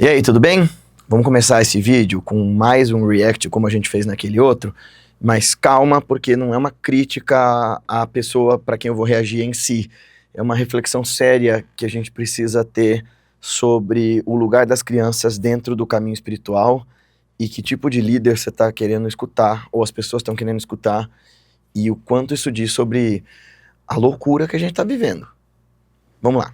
E aí, tudo bem? Vamos começar esse vídeo com mais um react como a gente fez naquele outro, mas calma, porque não é uma crítica à pessoa para quem eu vou reagir em si. É uma reflexão séria que a gente precisa ter sobre o lugar das crianças dentro do caminho espiritual e que tipo de líder você está querendo escutar, ou as pessoas estão querendo escutar, e o quanto isso diz sobre a loucura que a gente está vivendo. Vamos lá.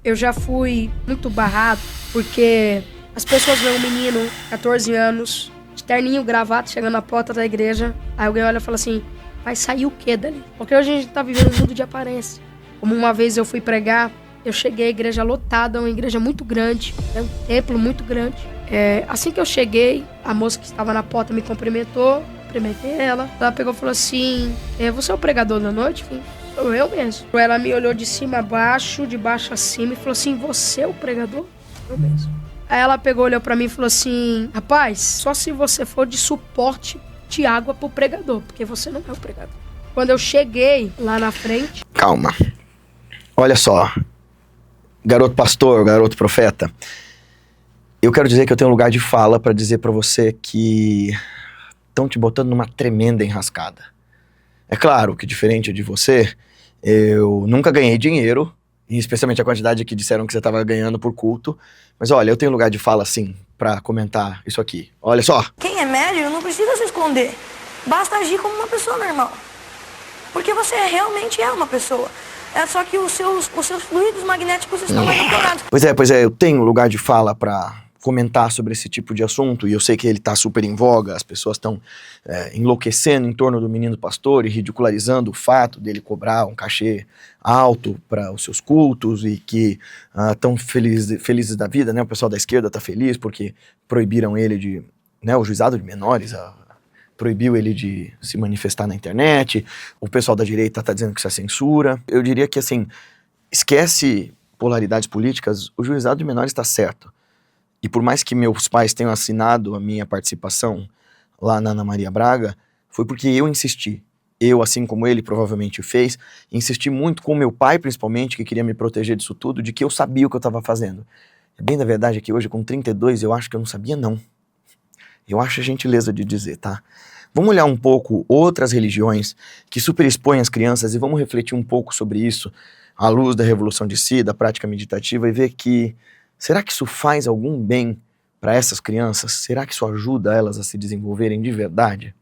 Eu já fui muito barrado, porque as pessoas veem um menino, 14 anos, de terninho, gravata, chegando na porta da igreja. Aí alguém olha e fala assim, vai sair o quê dali? Porque hoje a gente tá vivendo um mundo de aparência. Como uma vez eu fui pregar, eu cheguei à igreja lotada, uma igreja muito grande, um templo muito grande. Assim que eu cheguei, a moça que estava na porta me cumprimentou, cumprimentei ela. Ela pegou e falou assim, você é o pregador da noite? Sou eu mesmo. Ela me olhou de cima a baixo, de baixo a cima e falou assim, você é o pregador? Eu mesmo. Aí ela pegou, olhou pra mim e falou assim, rapaz, só se você for de suporte de água pro pregador, porque você não é o pregador. Quando eu cheguei lá na frente... Calma. Olha só, garoto pastor, garoto profeta, eu quero dizer que eu tenho um lugar de fala pra dizer pra você que estão te botando numa tremenda enrascada. É claro que, diferente de você, eu nunca ganhei dinheiro, e especialmente a quantidade que disseram que você estava ganhando por culto. Mas olha, eu tenho lugar de fala, sim, pra comentar isso aqui. Olha só. Quem é médio não precisa se esconder. Basta agir como uma pessoa normal. Porque você realmente é uma pessoa. É só que os seus fluidos magnéticos estão mais aflorados. Pois é, eu tenho lugar de fala pra comentar sobre esse tipo de assunto, e eu sei que ele tá super em voga, as pessoas estão enlouquecendo em torno do menino pastor e ridicularizando o fato dele cobrar um cachê alto para os seus cultos e que estão felizes da vida, né? O pessoal da esquerda tá feliz porque proibiram ele de, né, o juizado de menores proibiu ele de se manifestar na internet, o pessoal da direita tá dizendo que isso é censura. Eu diria que, assim, esquece polaridades políticas, o juizado de menores tá certo. E por mais que meus pais tenham assinado a minha participação lá na Ana Maria Braga, foi porque eu insisti. Eu, assim como ele provavelmente fez, insisti muito com meu pai, principalmente, que queria me proteger disso tudo, de que eu sabia o que eu estava fazendo. Bem da verdade é que hoje, com 32, eu acho que eu não sabia, não. Eu acho a gentileza de dizer, tá? Vamos olhar um pouco outras religiões que superexpõem as crianças e vamos refletir um pouco sobre isso, à luz da revolução de si, da prática meditativa, e ver que será que isso faz algum bem para essas crianças? Será que isso ajuda elas a se desenvolverem de verdade?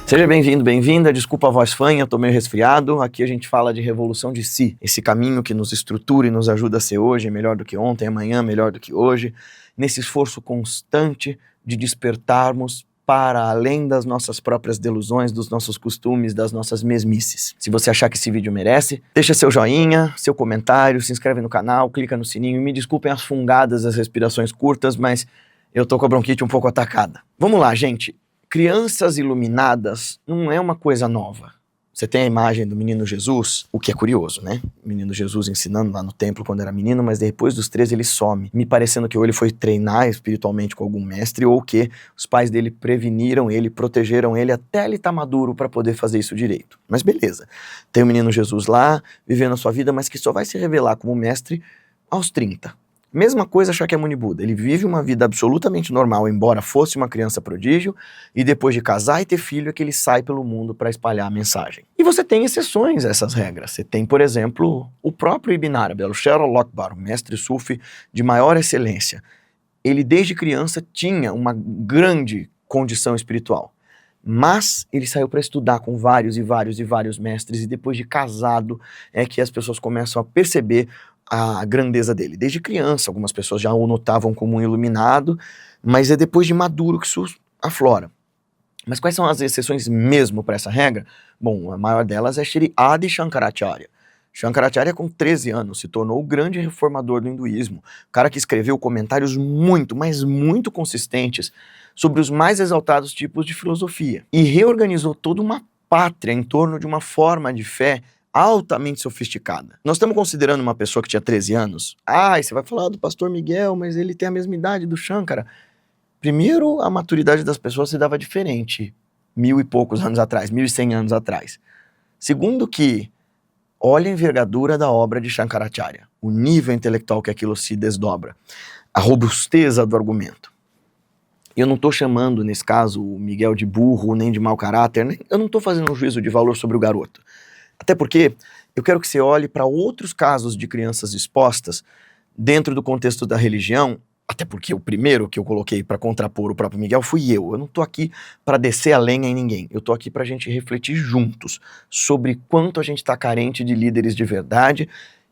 Seja bem-vindo, bem-vinda, desculpa a voz fanha, eu tô meio resfriado. Aqui a gente fala de revolução de si, esse caminho que nos estrutura e nos ajuda a ser hoje melhor do que ontem, amanhã melhor do que hoje, nesse esforço constante de despertarmos para além das nossas próprias delusões, dos nossos costumes, das nossas mesmices. Se você achar que esse vídeo merece, deixa seu joinha, seu comentário, se inscreve no canal, clica no sininho. Me desculpem as fungadas, as respirações curtas, mas eu tô com a bronquite um pouco atacada. Vamos lá, gente. Crianças iluminadas não é uma coisa nova. Você tem a imagem do menino Jesus, o que é curioso, né? O menino Jesus ensinando lá no templo quando era menino, mas depois dos 13 ele some, me parecendo que ou ele foi treinar espiritualmente com algum mestre, ou que os pais dele preveniram ele, protegeram ele até ele estar maduro para poder fazer isso direito. Mas beleza, tem o menino Jesus lá, vivendo a sua vida, mas que só vai se revelar como mestre aos 30. Mesma coisa Shakyamuni Buda, ele vive uma vida absolutamente normal, embora fosse uma criança prodígio, e depois de casar e ter filho é que ele sai pelo mundo para espalhar a mensagem. E você tem exceções a essas regras. Você tem, por exemplo, o próprio Ibn Arabi, Al-Sher Akbar, o mestre sufi de maior excelência. Ele desde criança tinha uma grande condição espiritual, mas ele saiu para estudar com vários mestres, e depois de casado é que as pessoas começam a perceber a grandeza dele. Desde criança, algumas pessoas já o notavam como um iluminado, mas é depois de maduro que isso aflora. Mas quais são as exceções mesmo para essa regra? Bom, a maior delas é Shri Adi Shankaracharya. Shankaracharya, com 13 anos, se tornou o grande reformador do hinduísmo, o cara que escreveu comentários muito, mas muito consistentes sobre os mais exaltados tipos de filosofia, e reorganizou toda uma pátria em torno de uma forma de fé altamente sofisticada. Nós estamos considerando uma pessoa que tinha 13 anos. E você vai falar do pastor Miguel, mas ele tem a mesma idade do Shankara. Primeiro, a maturidade das pessoas se dava diferente 1000 e poucos anos atrás, 1100 anos atrás. Segundo que Olha a envergadura da obra de Shankaracharya, o nível intelectual que aquilo se desdobra, a robusteza do argumento. Eu não estou chamando, nesse caso, o Miguel de burro, nem de mau caráter, eu não estou fazendo um juízo de valor sobre o garoto. Até porque eu quero que você olhe para outros casos de crianças expostas dentro do contexto da religião, até porque o primeiro que eu coloquei para contrapor o próprio Miguel fui eu. Eu não estou aqui para descer a lenha em ninguém. Eu estou aqui para a gente refletir juntos sobre quanto a gente está carente de líderes de verdade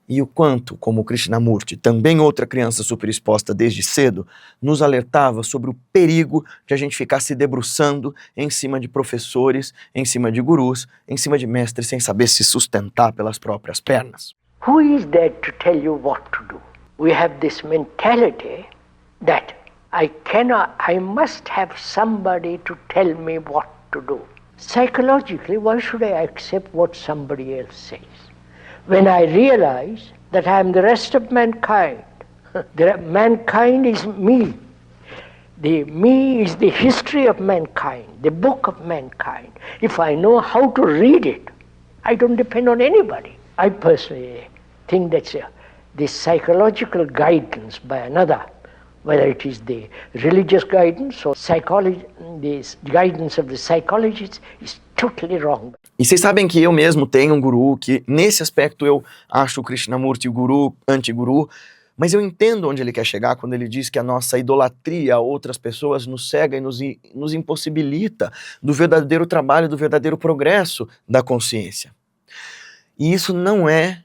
e o quanto, como o Krishnamurti, também outra criança super exposta desde cedo, nos alertava sobre o perigo de a gente ficar se debruçando em cima de professores, em cima de gurus, em cima de mestres, sem saber se sustentar pelas próprias pernas. Who is there to tell you what to do? We have this mentality that I must have somebody to tell me what to do. Psychologically, why should I accept what somebody else says? When I realize that I am the rest of mankind, mankind is me. The me is the history of mankind, the book of mankind. If I know how to read it, I don't depend on anybody. I personally think that's the psychological guidance by another, whether it is the religious guidance or psychology, the guidance of the psychologists, is totally wrong. E vocês sabem que eu mesmo tenho um guru, que nesse aspecto eu acho o Krishnamurti o guru, anti-guru, mas eu entendo onde ele quer chegar quando ele diz que a nossa idolatria a outras pessoas nos cega e nos impossibilita do verdadeiro trabalho, do verdadeiro progresso da consciência. E isso não é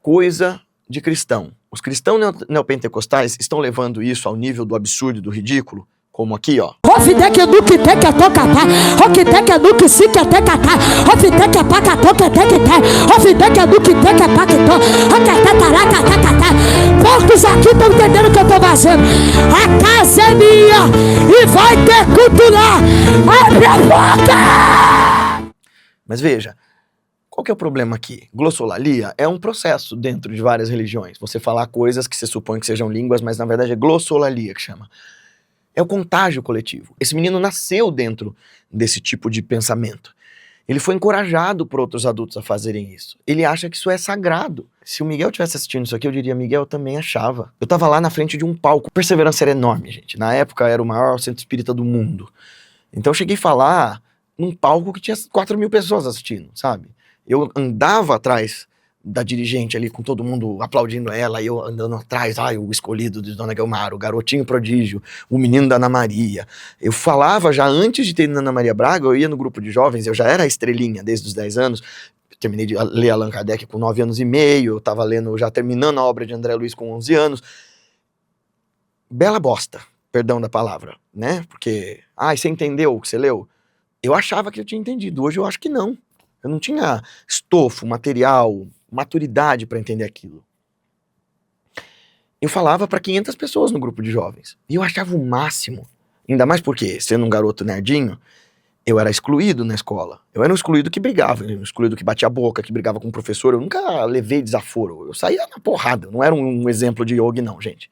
coisa de cristão. Os cristãos neopentecostais estão levando isso ao nível do absurdo e do ridículo, como aqui, ó. Poucos aqui estão entendendo o que eu estou fazendo. A casa é minha e vai ter culto lá. Abre a porta! Mas veja, qual que é o problema aqui? Glossolalia é um processo dentro de várias religiões. Você falar coisas que você supõe que sejam línguas, mas na verdade é glossolalia que chama. É o contágio coletivo. Esse menino nasceu dentro desse tipo de pensamento. Ele foi encorajado por outros adultos a fazerem isso. Ele acha que isso é sagrado. Se o Miguel estivesse assistindo isso aqui, eu diria, Miguel, eu também achava. Eu tava lá na frente de um palco. Perseverança era enorme, gente. Na época era o maior centro espírita do mundo. Então eu cheguei a falar num palco que tinha 4.000 pessoas assistindo, sabe? Eu andava atrás da dirigente ali, com todo mundo aplaudindo ela, e eu andando atrás, o escolhido de Dona Guilmar, o garotinho prodígio, o menino da Ana Maria. Eu falava já antes de ter ido na Ana Maria Braga, eu ia no grupo de jovens, eu já era a estrelinha desde os 10 anos, terminei de ler Allan Kardec com 9 anos e meio, eu tava lendo, já terminando a obra de André Luiz com 11 anos. Bela bosta, perdão da palavra, né? Porque, você entendeu o que você leu? Eu achava que eu tinha entendido, hoje eu acho que não. Eu não tinha estofo, material, maturidade para entender aquilo. Eu falava para 500 pessoas no grupo de jovens. E eu achava o máximo. Ainda mais porque, sendo um garoto nerdinho, eu era excluído na escola. Eu era um excluído que brigava, um excluído que batia a boca, que brigava com o professor. Eu nunca levei desaforo. Eu saía na porrada. Eu não era um exemplo de yogi, não, gente.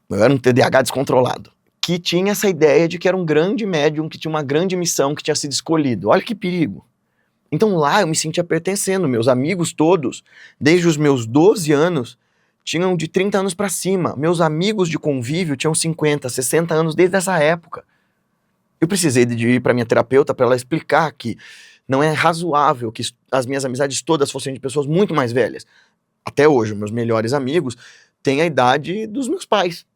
Eu era um TDAH descontrolado. Que tinha essa ideia de que era um grande médium, que tinha uma grande missão, que tinha sido escolhido. Olha que perigo. Então lá eu me sentia pertencendo, meus amigos todos, desde os meus 12 anos, tinham de 30 anos para cima. Meus amigos de convívio tinham 50, 60 anos desde essa época. Eu precisei de ir para minha terapeuta para ela explicar que não é razoável que as minhas amizades todas fossem de pessoas muito mais velhas. Até hoje, meus melhores amigos têm a idade dos meus pais.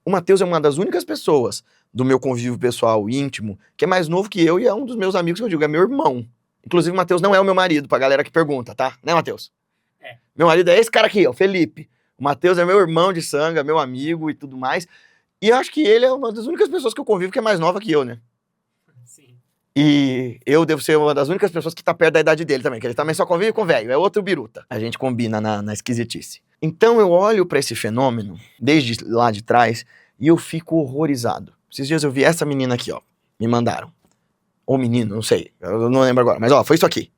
O Matheus é uma das únicas pessoas do meu convívio pessoal íntimo que é mais novo que eu e é um dos meus amigos que eu digo, é meu irmão. Inclusive, o Matheus não é o meu marido, pra galera que pergunta, tá? Né, Matheus? É. Meu marido é esse cara aqui, o Felipe. O Matheus é meu irmão de sangue, é meu amigo e tudo mais. E eu acho que ele é uma das únicas pessoas que eu convivo que é mais nova que eu, né? Sim. E eu devo ser uma das únicas pessoas que tá perto da idade dele também, que ele também só convive com velho, é outro biruta. A gente combina na esquisitice. Então eu olho pra esse fenômeno, desde lá de trás, e eu fico horrorizado. Esses dias eu vi essa menina aqui, ó, me mandaram. Ou menino, não sei, eu não lembro agora, mas foi isso aqui.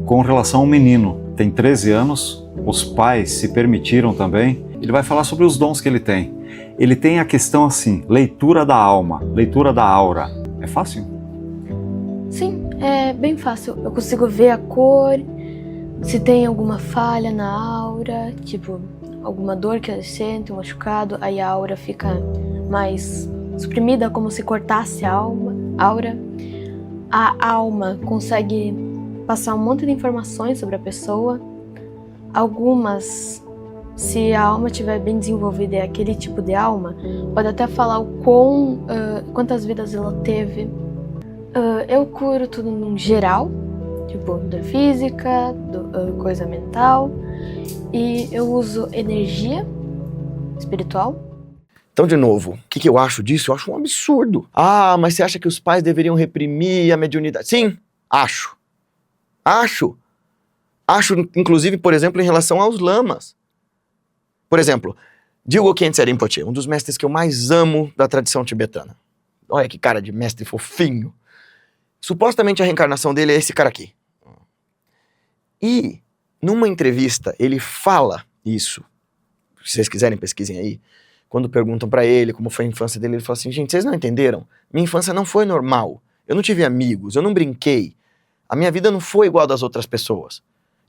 Com relação ao menino, tem 13 anos, os pais se permitiram também, ele vai falar sobre os dons que ele tem. Ele tem a questão assim, leitura da alma, leitura da aura. É fácil? Sim, é bem fácil. Eu consigo ver a cor, se tem alguma falha na aura, tipo, alguma dor que eles sentem, um machucado, aí a aura fica mais suprimida, como se cortasse a aura. A alma consegue passar um monte de informações sobre a pessoa. Algumas, se a alma estiver bem desenvolvida, é aquele tipo de alma, pode até falar quantas vidas ela teve. Eu curo tudo num geral, tipo dor física, coisa mental, e eu uso energia espiritual. Então, de novo, o que eu acho disso? Eu acho um absurdo. Ah, mas você acha que os pais deveriam reprimir a mediunidade? Sim, acho. Acho, inclusive, por exemplo, em relação aos lamas. Por exemplo, Dilgo Khyentse Rinpoche, um dos mestres que eu mais amo da tradição tibetana. Olha que cara de mestre fofinho. Supostamente a reencarnação dele é esse cara aqui. E, numa entrevista, ele fala isso. Se vocês quiserem, pesquisem aí. Quando perguntam pra ele como foi a infância dele, ele fala assim, gente, vocês não entenderam? Minha infância não foi normal. Eu não tive amigos, eu não brinquei. A minha vida não foi igual a das outras pessoas.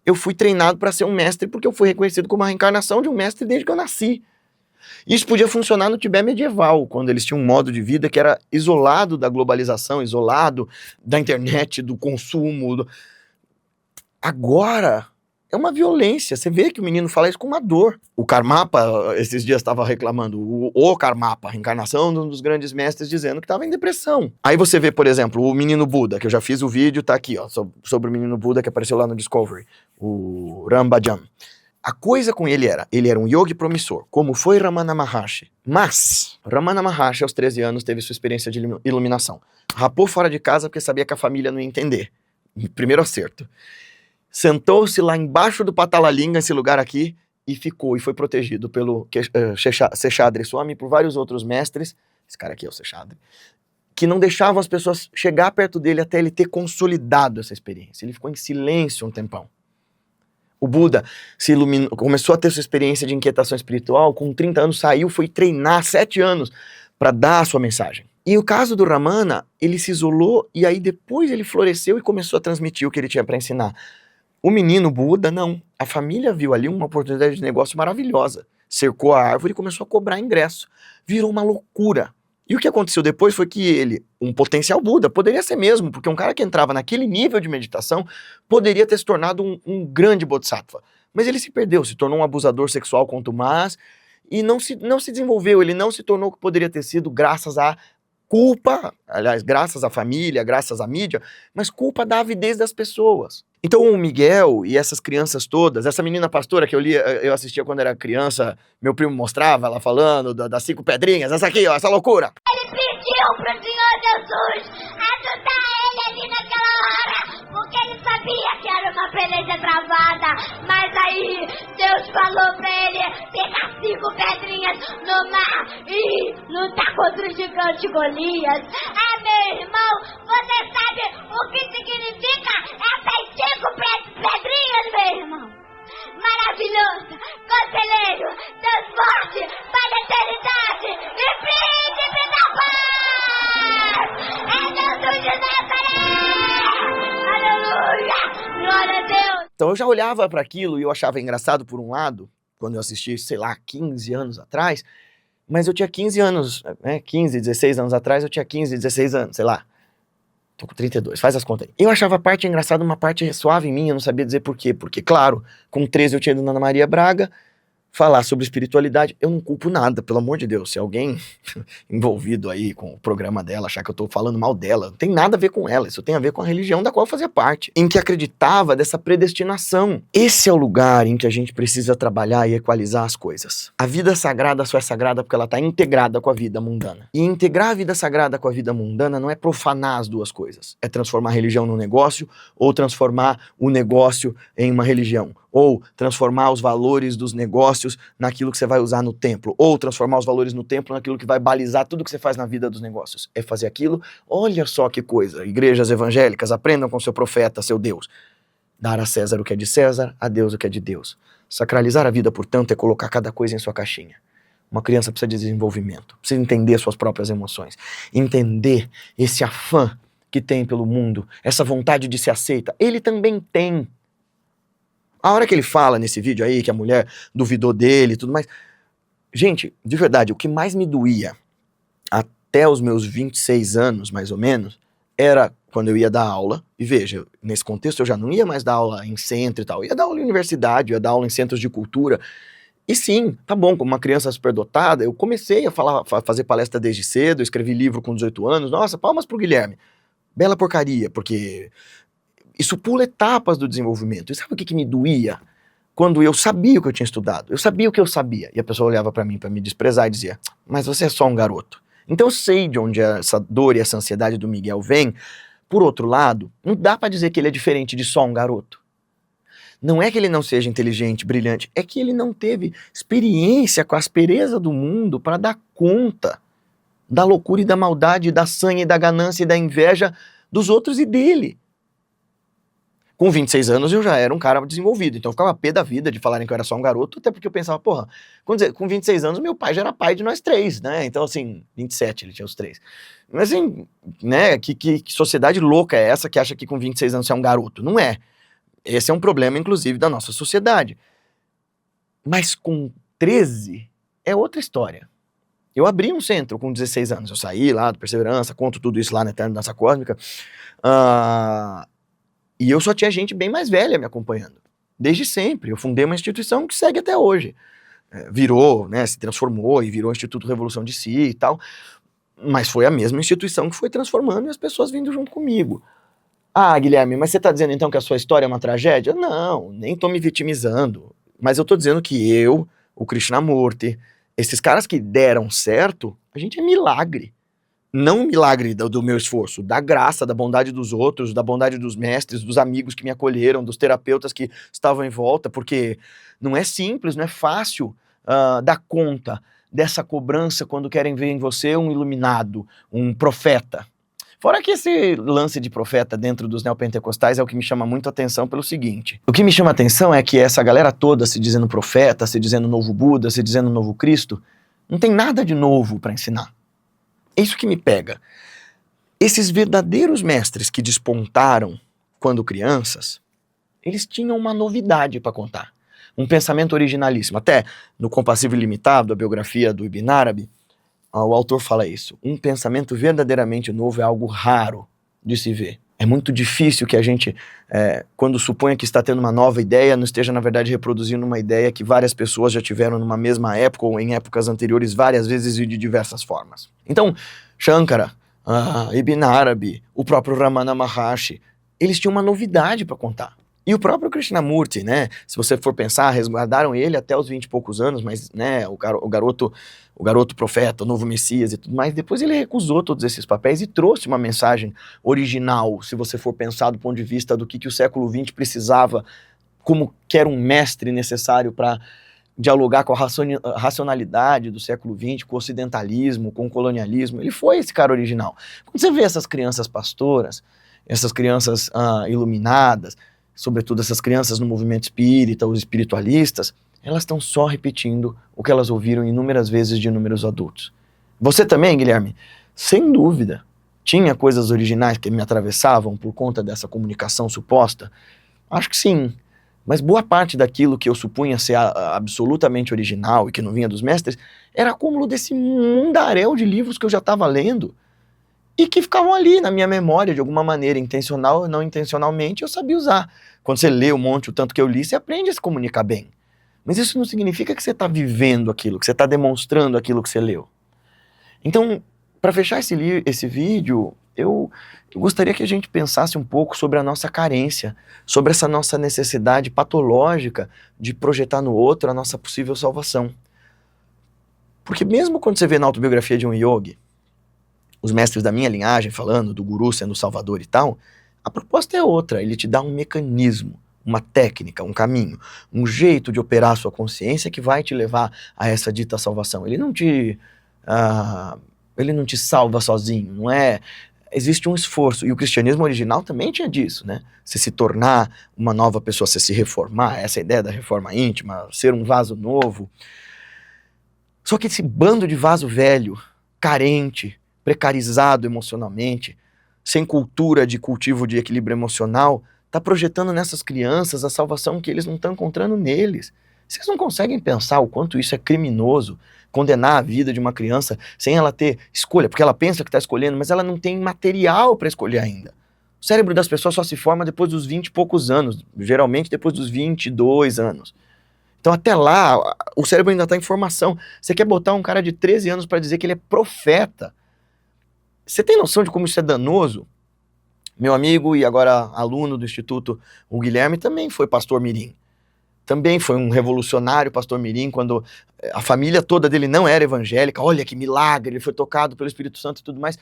Eu fui treinado para ser um mestre porque eu fui reconhecido como a reencarnação de um mestre desde que eu nasci. Isso podia funcionar no Tibete medieval, quando eles tinham um modo de vida que era isolado da globalização, isolado da internet, do consumo. Agora é uma violência. Você vê que o menino fala isso com uma dor. O Karmapa, esses dias estava reclamando, o Karmapa, a reencarnação de um dos grandes mestres, dizendo que estava em depressão. Aí você vê, por exemplo, o menino Buda, que eu já fiz o vídeo, tá aqui, ó, sobre o menino Buda que apareceu lá no Discovery, o Rambajan. A coisa com ele era um yogi promissor, como foi Ramana Maharshi. Mas Ramana Maharshi, aos 13 anos, teve sua experiência de iluminação. Rapou fora de casa porque sabia que a família não ia entender. Primeiro acerto. Sentou-se lá embaixo do Patalalinga, esse lugar aqui, e ficou, e foi protegido pelo Seshadri Swami e por vários outros mestres, esse cara aqui é o Seshadri, que não deixavam as pessoas chegar perto dele até ele ter consolidado essa experiência. Ele ficou em silêncio um tempão. O Buda se iluminou, começou a ter sua experiência de inquietação espiritual, com 30 anos saiu, foi treinar 7 anos para dar a sua mensagem. E o caso do Ramana, ele se isolou e aí depois ele floresceu e começou a transmitir o que ele tinha para ensinar. O menino Buda, não. A família viu ali uma oportunidade de negócio maravilhosa. Cercou a árvore e começou a cobrar ingresso. Virou uma loucura. E o que aconteceu depois foi que ele, um potencial Buda, poderia ser mesmo, porque um cara que entrava naquele nível de meditação poderia ter se tornado um grande bodhisattva. Mas ele se perdeu, se tornou um abusador sexual contumaz e não se desenvolveu, ele não se tornou o que poderia ter sido graças à culpa, aliás, graças à família, graças à mídia, mas culpa da avidez das pessoas. Então o Miguel e essas crianças todas, essa menina pastora que eu assistia quando era criança, meu primo mostrava ela falando das 5 pedrinhas, essa aqui, ó, essa loucura. Ele pediu pro Senhor Jesus ajudar ele ali naquela hora, porque ele sabia que era uma peleja travada, mas aí Deus falou pra ele pegar 5 pedrinhas no mar e lutar contra o gigante Golias. Meu irmão, você sabe o que significa essas 5 pedrinhas, meu irmão? Maravilhoso, conselheiro, Deus forte, para a eternidade e príncipe da paz! É Jesus de Nazaré! Aleluia! Glória a Deus! Então eu já olhava para aquilo e eu achava engraçado por um lado, quando eu assisti, sei lá, 15 anos atrás, mas eu tinha 15 anos, né, 15, 16 anos atrás, eu tinha 15, 16 anos, sei lá. Tô com 32, faz as contas aí. Eu achava a parte engraçada, uma parte suave em mim, eu não sabia dizer por quê. Porque, claro, com 13 eu tinha ido na Ana Maria Braga falar sobre espiritualidade. Eu não culpo nada, pelo amor de Deus. Se alguém envolvido aí com o programa dela achar que eu tô falando mal dela, não tem nada a ver com ela. Isso tem a ver com a religião da qual eu fazia parte, em que acreditava dessa predestinação. Esse é o lugar em que a gente precisa trabalhar e equalizar as coisas. A vida sagrada só é sagrada porque ela tá integrada com a vida mundana. E integrar a vida sagrada com a vida mundana não é profanar as duas coisas. É transformar a religião num negócio ou transformar o negócio em uma religião. Ou transformar os valores dos negócios naquilo que você vai usar no templo. Ou transformar os valores no templo naquilo que vai balizar tudo que você faz na vida dos negócios. É fazer aquilo, olha só que coisa. Igrejas evangélicas, aprendam com seu profeta, seu Deus. Dar a César o que é de César, a Deus o que é de Deus. Sacralizar a vida, portanto, é colocar cada coisa em sua caixinha. Uma criança precisa de desenvolvimento, precisa entender suas próprias emoções. Entender esse afã que tem pelo mundo, essa vontade de ser aceita. Ele também tem. A hora que ele fala nesse vídeo aí, que a mulher duvidou dele e tudo mais. Gente, de verdade, o que mais me doía até os meus 26 anos, mais ou menos, era quando eu ia dar aula. E veja, nesse contexto eu já não ia mais dar aula em centro e tal. Eu ia dar aula em universidade, eu ia dar aula em centros de cultura. E sim, tá bom, como uma criança superdotada, eu comecei a fazer palestra desde cedo, eu escrevi livro com 18 anos. Nossa, palmas pro Guilherme. Bela porcaria, porque isso pula etapas do desenvolvimento. E sabe o que me doía? Quando eu sabia o que eu tinha estudado, eu sabia o que eu sabia, e a pessoa olhava pra mim pra me desprezar e dizia, mas você é só um garoto. Então eu sei de onde essa dor e essa ansiedade do Miguel vem. Por outro lado, não dá pra dizer que ele é diferente de só um garoto. Não é que ele não seja inteligente, brilhante, é que ele não teve experiência com a aspereza do mundo para dar conta da loucura e da maldade, da sanha e da ganância e da inveja dos outros e dele. Com 26 anos eu já era um cara desenvolvido, então eu ficava pé da vida de falarem que eu era só um garoto, até porque eu pensava, porra, com 26 anos meu pai já era pai de nós três, né? Então assim, 27 ele tinha os três. Mas assim, né, que sociedade louca é essa que acha que com 26 anos você é um garoto? Não é. Esse é um problema, inclusive, da nossa sociedade. Mas com 13 é outra história. Eu abri um centro com 16 anos, eu saí lá do Perseverança, conto tudo isso lá na Eterna Dança Cósmica, e eu só tinha gente bem mais velha me acompanhando. Desde sempre. Eu fundei uma instituição que segue até hoje. Virou, né, se transformou e virou o Instituto Revolução de Si e tal. Mas foi a mesma instituição que foi transformando e as pessoas vindo junto comigo. Ah, Guilherme, mas você tá dizendo então que a sua história é uma tragédia? Não, nem tô me vitimizando. Mas eu tô dizendo que eu, o Krishnamurti, esses caras que deram certo, a gente é milagre. Não um milagre do meu esforço, da graça, da bondade dos outros, da bondade dos mestres, dos amigos que me acolheram, dos terapeutas que estavam em volta, porque não é simples, não é fácil dar conta dessa cobrança quando querem ver em você um iluminado, um profeta. Fora que esse lance de profeta dentro dos neopentecostais é o que me chama muito a atenção pelo seguinte. O que me chama a atenção é que essa galera toda se dizendo profeta, se dizendo novo Buda, se dizendo novo Cristo, não tem nada de novo para ensinar. É isso que me pega. Esses verdadeiros mestres que despontaram quando crianças, eles tinham uma novidade para contar. Um pensamento originalíssimo. Até no Compassivo Ilimitado, a biografia do Ibn Arabi, o autor fala isso. Um pensamento verdadeiramente novo é algo raro de se ver. É muito difícil que a gente, quando suponha que está tendo uma nova ideia, não esteja, na verdade, reproduzindo uma ideia que várias pessoas já tiveram numa mesma época ou em épocas anteriores várias vezes e de diversas formas. Então, Shankara, Ibn Arabi, o próprio Ramana Maharshi, eles tinham uma novidade para contar. E o próprio Krishnamurti, né, se você for pensar, resguardaram ele até os 20 e poucos anos, mas, né, o garoto profeta, o novo Messias e tudo mais, depois ele recusou todos esses papéis e trouxe uma mensagem original, se você for pensar do ponto de vista do que o século XX precisava, como que era um mestre necessário para dialogar com a racionalidade do século XX, com o ocidentalismo, com o colonialismo. Ele foi esse cara original. Quando você vê essas crianças pastoras, essas crianças iluminadas, sobretudo essas crianças no movimento espírita, os espiritualistas, elas estão só repetindo o que elas ouviram inúmeras vezes de inúmeros adultos. Você também, Guilherme, sem dúvida, tinha coisas originais que me atravessavam por conta dessa comunicação suposta? Acho que sim, mas boa parte daquilo que eu supunha ser absolutamente original e que não vinha dos mestres, era acúmulo desse mundaréu de livros que eu já estava lendo e que ficavam ali na minha memória de alguma maneira, intencional ou não intencionalmente, eu sabia usar. Quando você lê um monte, o tanto que eu li, você aprende a se comunicar bem. Mas isso não significa que você está vivendo aquilo, que você está demonstrando aquilo que você leu. Então, para fechar esse vídeo, eu gostaria que a gente pensasse um pouco sobre a nossa carência, sobre essa nossa necessidade patológica de projetar no outro a nossa possível salvação. Porque mesmo quando você vê na autobiografia de um yogi, os mestres da minha linhagem falando do guru sendo o salvador e tal, a proposta é outra, ele te dá um mecanismo, uma técnica, um caminho, um jeito de operar a sua consciência que vai te levar a essa dita salvação. Ele não te salva sozinho, não é? Existe um esforço, e o cristianismo original também tinha disso, né? Você se tornar uma nova pessoa, você se reformar, essa ideia da reforma íntima, ser um vaso novo. Só que esse bando de vaso velho, carente, precarizado emocionalmente, sem cultura de cultivo de equilíbrio emocional, está projetando nessas crianças a salvação que eles não estão encontrando neles. Vocês não conseguem pensar o quanto isso é criminoso, condenar a vida de uma criança sem ela ter escolha, porque ela pensa que está escolhendo, mas ela não tem material para escolher ainda. O cérebro das pessoas só se forma depois dos 20 e poucos anos, geralmente depois dos 22 anos. Então até lá, o cérebro ainda está em formação. Você quer botar um cara de 13 anos para dizer que ele é profeta? Você tem noção de como isso é danoso? Meu amigo e agora aluno do Instituto, o Guilherme, também foi pastor mirim. Também foi um revolucionário pastor mirim, quando a família toda dele não era evangélica. Olha que milagre, ele foi tocado pelo Espírito Santo e tudo mais.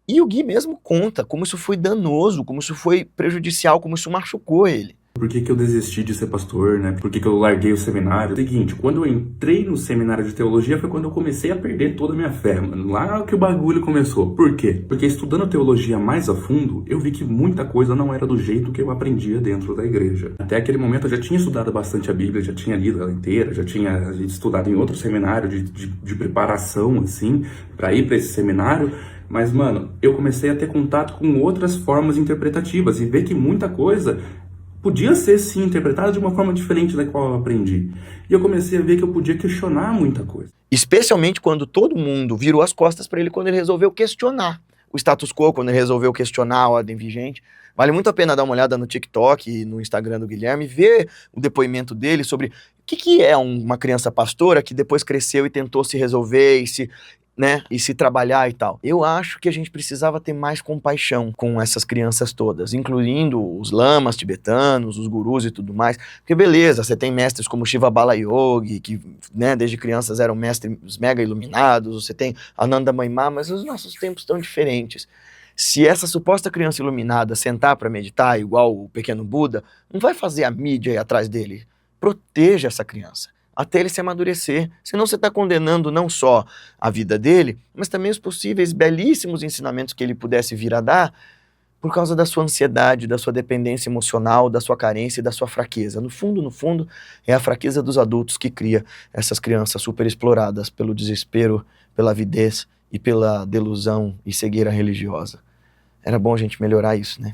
E o Gui mesmo conta como isso foi danoso, como isso foi prejudicial, como isso machucou ele. Por que eu desisti de ser pastor, né? Por que eu larguei o seminário? Seguinte, quando eu entrei no seminário de teologia foi quando eu comecei a perder toda a minha fé, mano. Lá que o bagulho começou. Por quê? Porque estudando teologia mais a fundo, eu vi que muita coisa não era do jeito que eu aprendia dentro da igreja. Até aquele momento eu já tinha estudado bastante a Bíblia, já tinha lido ela inteira, já tinha estudado em outro seminário de preparação, assim, pra ir pra esse seminário. Mas, mano, eu comecei a ter contato com outras formas interpretativas e ver que muita coisa podia ser, sim, interpretada de uma forma diferente da qual eu aprendi. E eu comecei a ver que eu podia questionar muita coisa. Especialmente quando todo mundo virou as costas para ele quando ele resolveu questionar o status quo, quando ele resolveu questionar a ordem vigente. Vale muito a pena dar uma olhada no TikTok e no Instagram do Guilherme, ver o depoimento dele sobre o que é uma criança pastora que depois cresceu e tentou se resolver e se trabalhar e tal. Eu acho que a gente precisava ter mais compaixão com essas crianças todas, incluindo os lamas tibetanos, os gurus e tudo mais, porque beleza, você tem mestres como Shiva Bala Yogi, que desde crianças eram mestres mega iluminados, você tem Ananda Maimá, mas os nossos tempos estão diferentes. Se essa suposta criança iluminada sentar para meditar, igual o pequeno Buda, não vai fazer a mídia aí atrás dele. Proteja essa criança até ele se amadurecer. Senão você está condenando não só a vida dele, mas também os possíveis belíssimos ensinamentos que ele pudesse vir a dar por causa da sua ansiedade, da sua dependência emocional, da sua carência e da sua fraqueza. No fundo, é a fraqueza dos adultos que cria essas crianças super exploradas pelo desespero, pela avidez e pela delusão e cegueira religiosa. Era bom a gente melhorar isso, né?